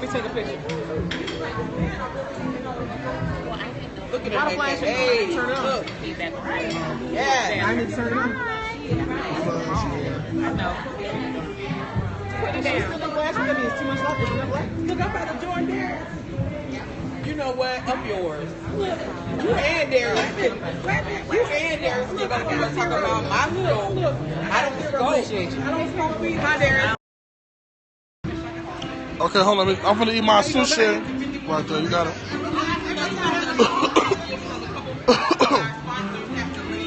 Let me take a picture. Look at that. Hey, turn it on. look. Yeah. I need to turn it on. No. Put it down. It's too much left. Look, I'm about to join theirs. You know what? Up yours. Look, you and theirs. You and theirs. You're going to come and talk about my school. I don't appreciate you. I don't smoke weed. Hi, Darren. Okay, hold on. I'm gonna eat my sushi. Right there, you got it.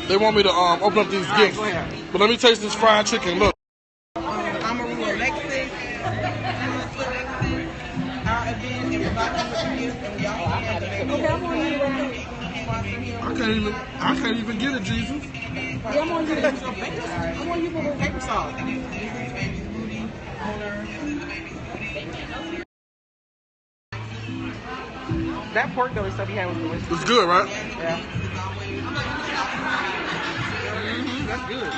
They want me to open up these gifts, but let me taste this fried chicken. Look. I'm a real Alexis. Our event, everybody with gifts, and we all have the baby. I can't even get it, Jesus. Yeah, I'm on you. I want you for paper sauce. That pork belly stuff you had was delicious. It's good, right? Yeah. That's good.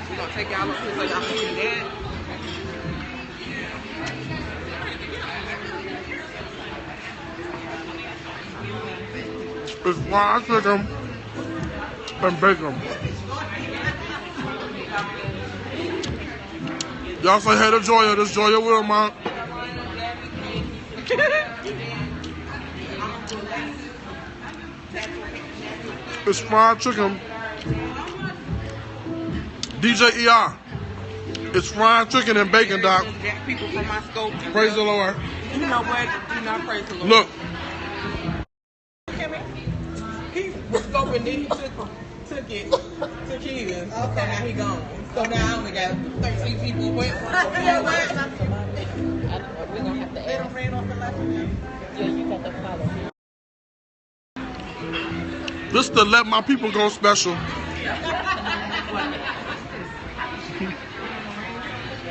We're going to take y'all up here so y'all can see that. It's fried chicken and bacon. Y'all say hey to Joya. This Joya Wilmot. It's fried chicken. DJ ER. It's fried chicken and bacon, Doc. People from my scope. Praise the Lord. You know what? Do not praise the Lord. Look. He was scoping, then he took his. Okay, now he gone. So now I only got 13 people. Wait, We're gonna have to add. Yeah, you got to follow. This is the Let My People Go special.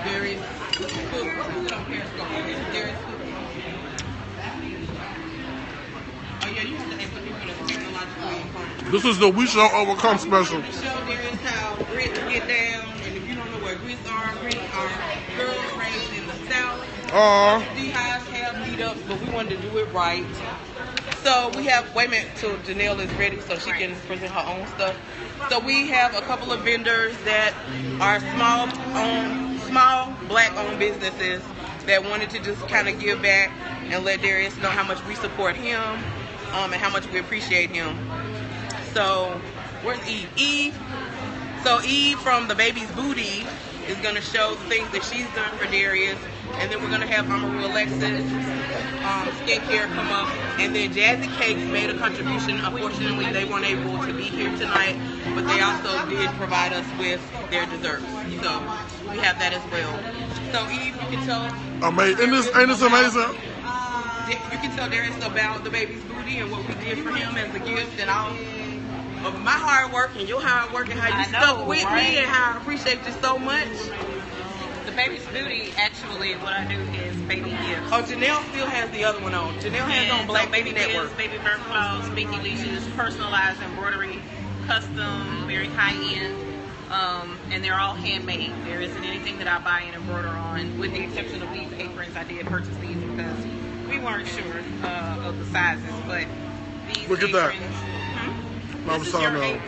there is food on Periscope. There is food. Oh yeah, you have to put people in a technological environment. This is the We Shall Overcome special. The show there is how grits get down, and if you don't know what grits are girls raised in the South. Beehives have meetups, but we wanted to do it right. So we have, wait a minute till Janelle is ready so she can present her own stuff. So we have a couple of vendors that are small black-owned businesses that wanted to just kind of give back and let Darius know how much we support him and how much we appreciate him. So where's Eve? Eve. So Eve from The Baby's Booty is going to show the things that she's done for Darius. And then we're going to have Amaru Alexis skincare come up. And then Jazzy Cakes made a contribution. Unfortunately, they weren't able to be here tonight. But they also did provide us with their desserts. So we have that as well. So Eve, you can tell. Amazing. Ain't this amazing? You can tell Darius about The Baby's Booty and what we did for him as a gift. And all of my hard work and your hard work and how you stuck with me and how I appreciate you so much. The Baby's Booty, actually, what I do is baby gifts. Oh, Janelle still has the other one on. Janelle has on Black Baby Network. Baby birth clothes, Binky leashes, personalized embroidery, custom, very high-end, and they're all handmade. There isn't anything that I buy and embroider on, with the exception of these aprons. I did purchase these because we weren't sure of the sizes, but these Look at aprons... that. This is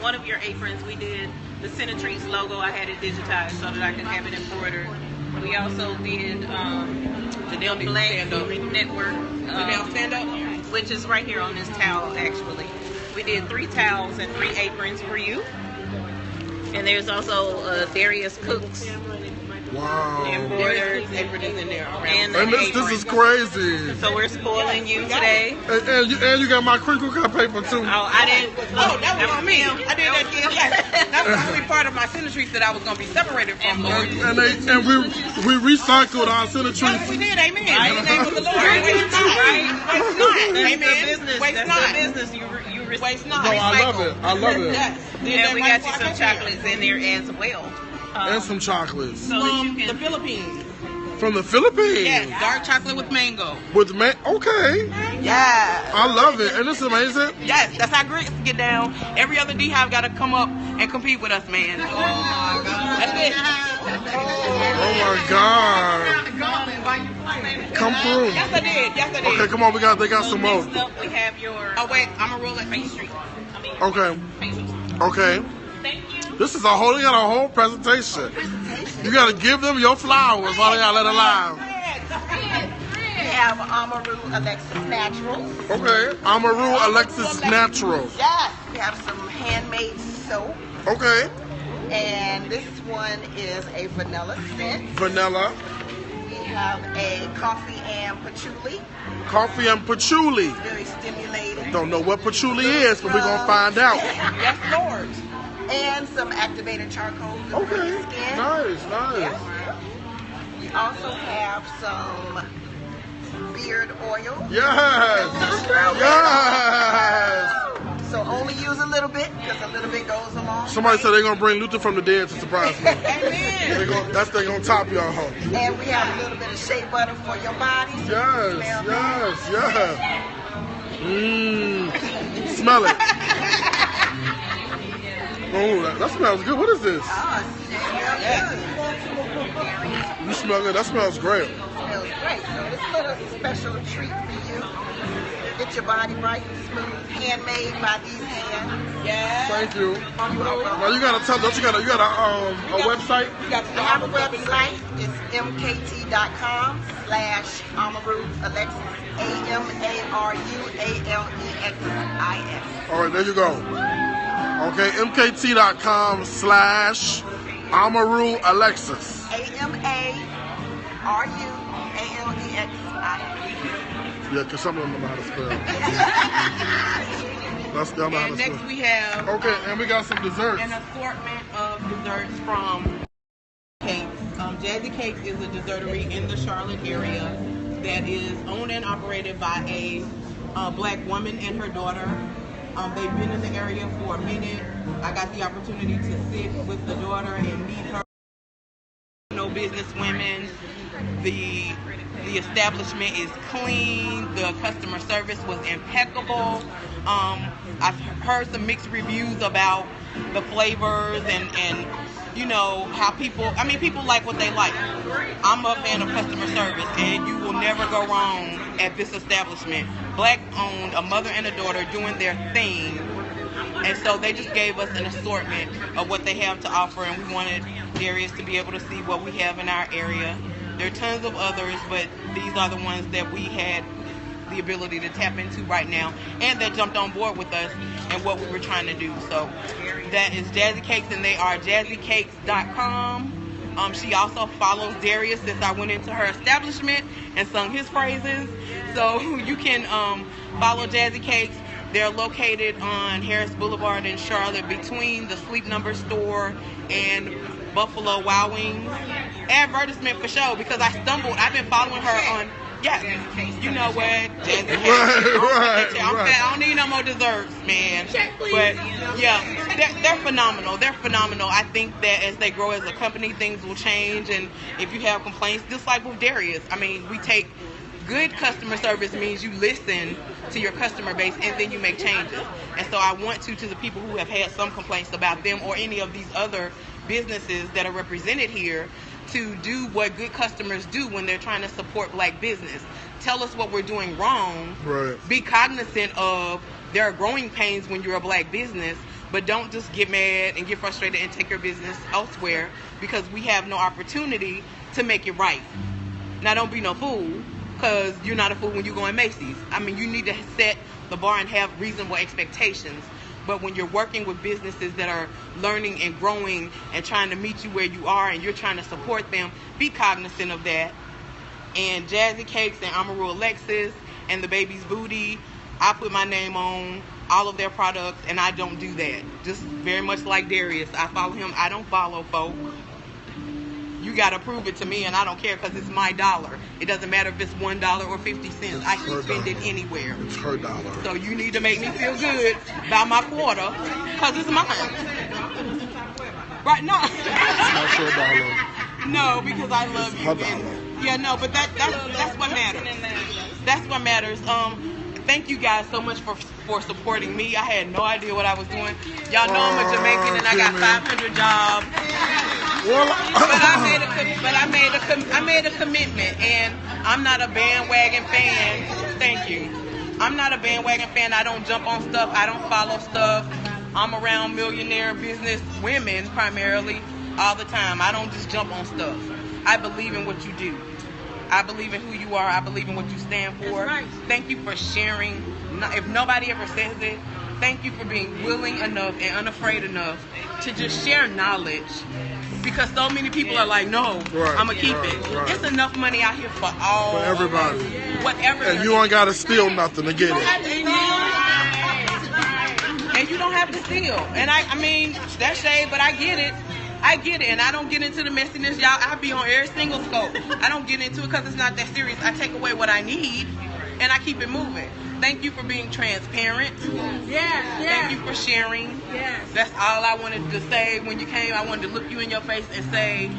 one of your aprons. We did the Cinetrice logo. I had it digitized so that I could have it embroidered. We also did Janelle Black Network. Janelle stand up, which is right here on this towel. Actually, we did 3 towels and 3 aprons for you. And there's also Darius Cooks. Wow. Darius apron is in there. And this is crazy. So we're spoiling you today. And you got my crinkle cut paper too. Oh, I didn't. Oh, that was on me. I did that. That was the only part of my Cinetrice that I was going to be separated from. And we recycled our Cinetrice. We did, amen. In the name of the Lord. Waste not. Amen. Waste not. Business. You waste not. No, I love it. I love it. Yes. And we got you some chocolates in there as well. And some chocolates. So from the Philippines. From the Philippines? Yes, dark chocolate with mango. Okay. Yeah. I love it. And it's amazing. Yes, that's how grits get down. Every other D-Hive got to come up and compete with us, man. Oh, my God. That's it. Oh my God. Come through. Yes, I did. Yes, I did. Okay, come on. They got some more. Next up, we have your. Oh wait, I'm gonna roll at pastry. Okay. Okay. Thank you. This is they got a whole presentation. You gotta give them your flowers while they gotta let it live. We have Amaru Alexis Naturals. Okay. Amaru Alexis Naturals. Yes. We have some handmade soap. Okay. And this one is a vanilla scent. Vanilla. We have a coffee and patchouli. Coffee and patchouli. Very stimulating. Don't know what patchouli is, but we're gonna find out. Yes, Lord. And some activated charcoal. Good for Okay. your skin. Nice, nice. Yeah. We also have some beard oil. Yes. Yes. So only use a little bit because a little bit goes along. Somebody said they're gonna bring Luther from the dead to surprise me. Amen. They're gonna top y'all. And we have a little bit of shea butter for your body. So Yes, you smell yes, yes. Smell it. Oh, that smells good. What is this? Ah, You smell good. That smells great. it smells great. So this little special treat for you. Get your body bright and smooth. Handmade by these hands. Yes. Thank you. Now you gotta tell. Don't you got a website? We got We have a website. It's mkt.com/Amaru Alexis. AMARUALEXIS. All right, there you go. Okay, mkt.com/Amaru Alexis. AMARUALEXIS. Yeah, because some of them don't know how to spell. That's y'all know how to And next spell. we have Okay, and we got some desserts. an assortment of desserts from Cakes. Jazzy Cakes is a dessertery in the Charlotte area that is owned and operated by a black woman and her daughter. They've been in the area for a minute. I got the opportunity to sit with the daughter and meet her. No business women. The establishment is clean. The customer service was impeccable. I've heard some mixed reviews about the flavors and you know how people like what they like. I'm a fan of customer service, and you will never go wrong at this establishment. Black owned, a mother and a daughter doing their thing. And so they just gave us an assortment of what they have to offer, and we wanted Darius to be able to see what we have in our area. There are tons of others, but these are the ones that we had the ability to tap into right now, and that jumped on board with us and what we were trying to do. So that is Jazzy Cakes, and they are jazzycakes.com. She also follows Darius since I went into her establishment and sung his praises. So you can follow Jazzy Cakes. They're located on Harris Boulevard in Charlotte between the Sleep Number store and Buffalo Wild Wings. Advertisement for show, because I've been following her on, you know what? Jazzy Cakes. Right. I don't need no more desserts, man. But yeah, they're phenomenal. They're phenomenal. I think that as they grow as a company, things will change. And if you have complaints, just like with Darius, I mean, we take good customer service means you listen to your customer base and then you make changes. And so I want to the people who have had some complaints about them or any of these other businesses that are represented here, to do what good customers do when they're trying to support black business. Tell us what we're doing wrong. Right. Be cognizant of there are growing pains when you're a black business, but don't just get mad and get frustrated and take your business elsewhere because we have no opportunity to make it right. Now, don't be no fool, because you're not a fool when you go in Macy's. I mean, you need to set the bar and have reasonable expectations. But when you're working with businesses that are learning and growing and trying to meet you where you are and you're trying to support them, be cognizant of that. And Jazzy Cakes and Amaru Alexis and the Baby's Booty, I put my name on all of their products, and I don't do that. Just very much like Darius. I follow him. I don't follow folk. You got to prove it to me, and I don't care because it's my dollar. It doesn't matter if it's $1 or 50 cents. I can spend it anywhere. It's her dollar. So you need to make me feel good about my quarter because it's mine. Right? No. It's not your dollar. No, because I love you. Her dollar. And, yeah, no, but that's what matters. That's what matters. Thank you guys so much for supporting me. I had no idea what I was doing. Y'all know I'm a Jamaican and I got 500 jobs. Well, I made a commitment, and I'm not a bandwagon fan. Thank you. I'm not a bandwagon fan. I don't jump on stuff. I don't follow stuff. I'm around millionaire business women primarily all the time. I don't just jump on stuff. I believe in what you do. I believe in who you are. I believe in what you stand for. Right. Thank you for sharing. If nobody ever says it, thank you for being willing enough and unafraid enough to just share knowledge. Because so many people are like, no, Right, I'm going to keep right, it. right. It's enough money out here for all. for everybody. Whatever. And you ain't got to steal nothing to get it. And you don't have to steal. And I mean, that's shade, but I get it. I get it, and I don't get into the messiness, y'all. I be on every single scope. I don't get into it because it's not that serious. I take away what I need, and I keep it moving. Thank you for being transparent. Yes. Thank you for sharing. Yes. That's all I wanted to say when you came. I wanted to look you in your face and say,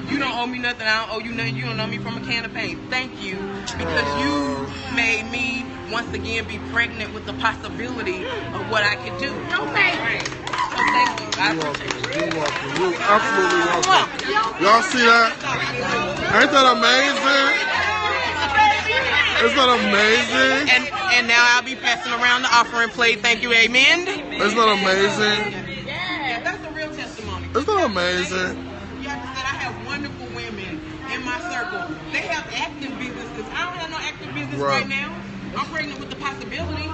you don't owe me nothing. I don't owe you nothing. You don't know me from a can of paint. Thank you, because you made me once again be pregnant with the possibility of what I could do. Okay. So thank you. I appreciate you. You're welcome. You're absolutely welcome. Y'all see that? Ain't that amazing? Isn't that amazing? And now I'll be passing around the offering plate. Thank you, amen. Isn't that amazing? Yeah, that's a real testimony. Isn't that amazing? You have to say, I have wonderful women in my circle. They have active businesses. I don't have no active business right now. I'm pregnant with the possibility.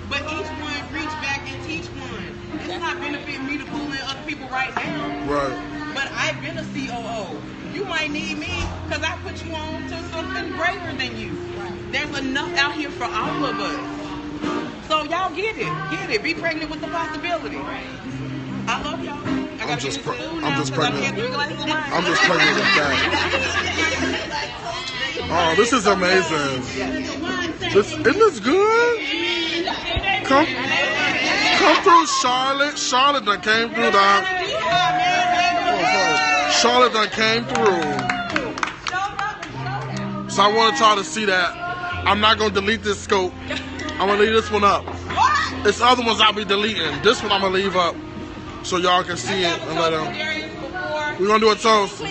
But each one reach back and teach one. It's not benefiting me to pull in other people right now. Right. But I've been a COO. You might need me because I put you on to something greater than you. There's enough out here for all of us. So y'all get it. Get it. Be pregnant with the possibility. I love y'all. I'm just pregnant. I'm just pregnant pregnant with that. Oh, this is amazing. Isn't this good? Come through, Charlotte. Charlotte done came through the. Charlotte done came through. So I want y'all to see that. I'm not gonna delete this scope. I'm gonna leave this one up. It's other ones I'll be deleting. This one I'm gonna leave up so y'all can see it and let them. We're gonna do a toast.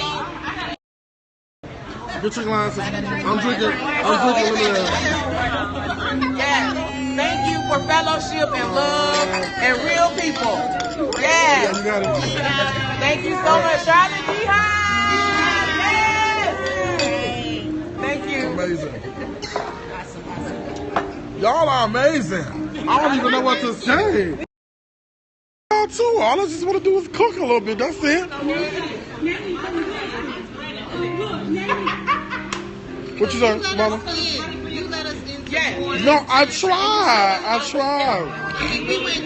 Get your glasses. I'm drinking lemonade. Yes. Thank you for fellowship and love and real people. Yes. You got it. Thank you so much, Charlotte Jihad. Yes. Thank you. Amazing. Y'all are amazing. I don't even know what to say. Y'all too. All I just want to do is cook a little bit. That's it. What you say, Mama? You let us into Yes. No, I tried. We went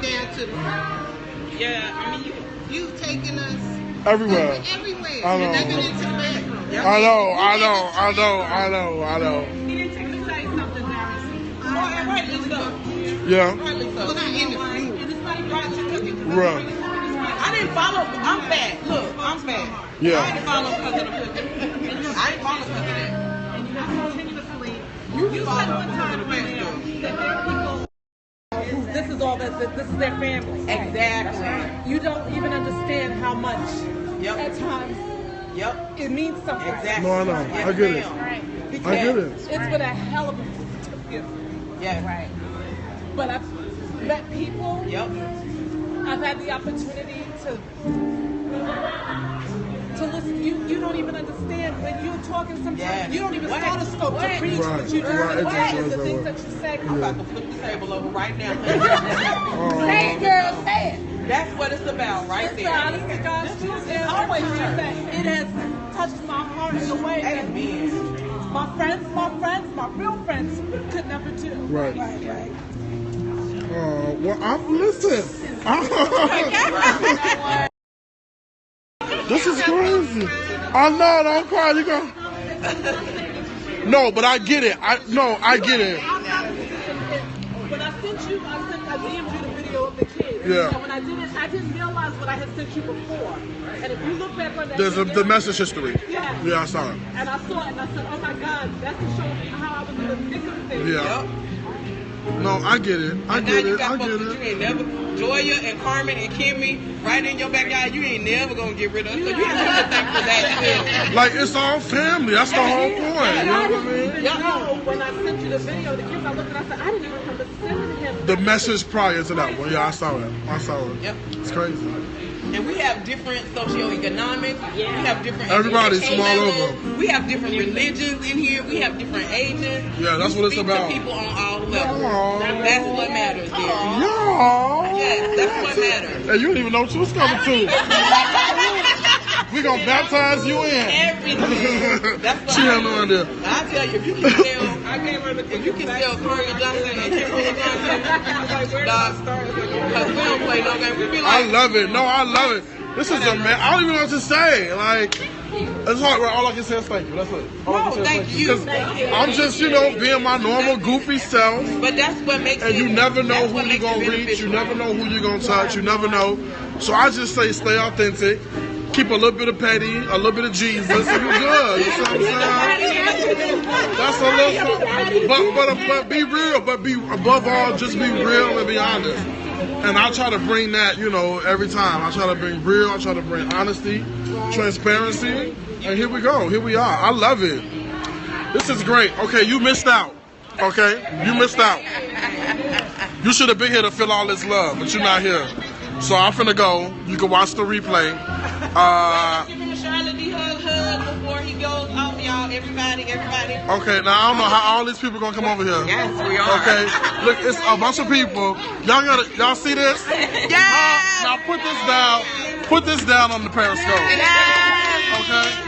down to Yeah, I mean, you've taken us Everywhere. everywhere. I know. And even into the bedroom. I know. he didn't take me to say something, Darren. Rightly so. Yeah. Rightly so. Well, not in the food. Right. I didn't follow. I'm fat. Look, I'm fat. Yeah. I didn't follow because of the cooking. I didn't follow because of that. You follow because of the Periscope. This is all that. This is their family. Exactly. You don't even understand how much at times Yep. it means something. Exactly. No, I know. Yes, I get it. ma'am. I get it. It's been a hell of a gift. Yeah. Right. But I've met people. Yep. I've had the opportunity to listen. You don't even understand when you're talking. Sometimes you don't even start a scope to preach what you do. Right. The things that you say. I'm about to flip the table over right now. Say it, girl. Say it. That's what it's about, right It's there. honest to God's truth. It's always that it has touched my heart in a way that Amen. my real friends could never do. Right. Well, listen. This is crazy. I know, don't cry. You go. No, but I get it. I get it. When I DM'd you the video of the kids. Yeah. So when I didn't realize what I had sent you before. And if you look back on that There's video, the message history. Yeah. Yeah, I saw it. And I saw it and I said, oh my God, that's to show how I was in the thick of things. Yeah. No, I get it. I Now get you it. got I folks get that it. you ain't never, Joya and Carmen and Kimmy, right in your backyard, you ain't never gonna get rid of. So you have to thank for that too. Like, it's all family. That's the whole point. You know what I mean? You know, when I sent you the video, the kids, I looked and I said, I didn't even remember sending him. The message prior to that one. Yeah, I saw it. I saw it. Yep. It's crazy. And we have different socioeconomics. We have different Everybody's education from all levels. over. We have different religions in here. We have different ages. Yeah, that's We what it's speak about. To people on all levels. Aw. That's what matters, dear. Yeah. Yes, that's what matters. Hey, you didn't even know what you was coming to. We gonna baptize you in. Everything. That's what She had no idea. I tell you, if you can sell, if you can sell Curry Johnson and Kimberly Johnson, dog, because we don't play no game. We be I like, love it. No, I love it. This is a man. I don't even know what to say. Like, it's hard. All I can say is thank you. That's it. All I can say is thank you. 'Cause I'm just, being my normal goofy self. but that's what makes And it. you never know that's who what you're makes it gonna reach. beneficial. You never know who you're gonna touch. You never know. So I just say stay authentic. Keep a little bit of petty, a little bit of Jesus, and you good. You see what I'm saying? That's a little something. But be real. But be above all, just be real and be honest. And I try to bring that, every time. I try to bring real. I try to bring honesty, transparency. And here we go. Here we are. I love it. This is great. Okay, you missed out. Okay, you missed out. You should have been here to feel all this love, but you're not here. So I'm finna go. You can watch the replay. Give him a Charlotte D hug before he goes off, y'all. Everybody. Okay, now I don't know how all these people gonna come over here. Yes, we are. Okay, look, it's a bunch of people. Y'all see this? Yes. Now put this down. Put this down on the Periscope. Yes. Okay.